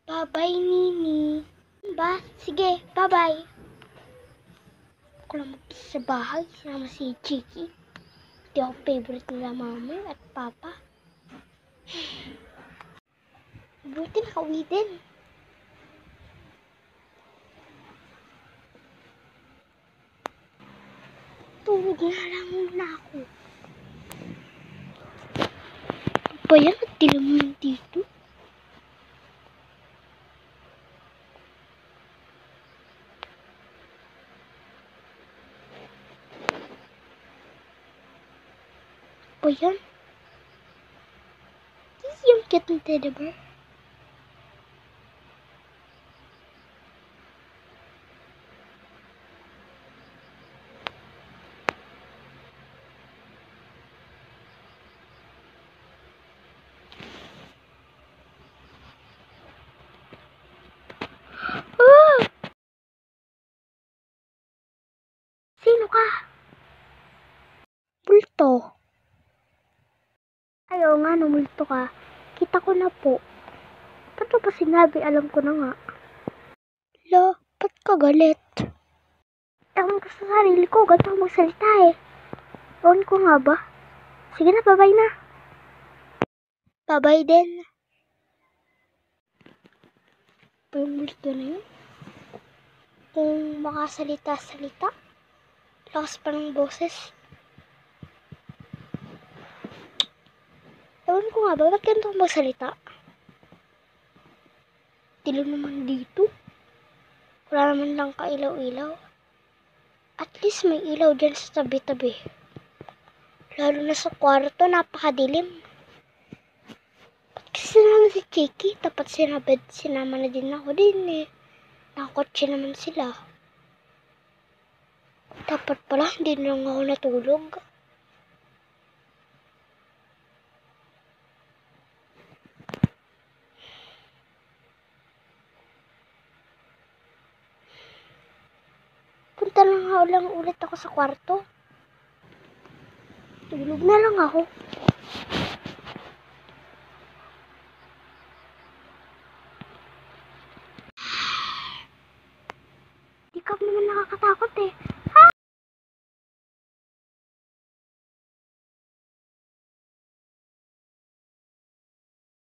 Bye-bye, Nini. Ba? Sige, bye-bye. Ako lang mag-isa sa bahay, sinama si Chiki. Hindi ako favorite nila mama at papa. Buti nakauwi din. Tulog na lang muna ako. Ba yan? At dilam naman dito. Ba yan? This is yung cute ng teddy bear. Ah! Sino ka? Multo. Ayaw nga, multo ka. Kita ko na po. Ba't mo pa sinabi? Alam ko na nga. Lo, ba't ka galit? Ewan ko sa sarili ko, ganito ako magsalita eh. Ewan ko nga ba? Sige na, bye-bye na. Bye-bye din. Pa yung multo na yun? Kung makasalita-salita, lakas pa ng boses. Ewan ko nga ba, ba't ganito ako magsalita? Dilim naman dito. Wala naman lang ka-ilaw-ilaw. At least may ilaw dyan sa tabi-tabi. Lalo na sa kwarto, napakadilim. Ba't kasi sinama si Chiki? Tapat sinama na din ako din eh. Nakakotse naman sila. Dapat pala, hindi na lang ako natulog. Punta lang ulit ako sa kwarto. Tulog na lang ako. Di ka naman nakakatakot eh.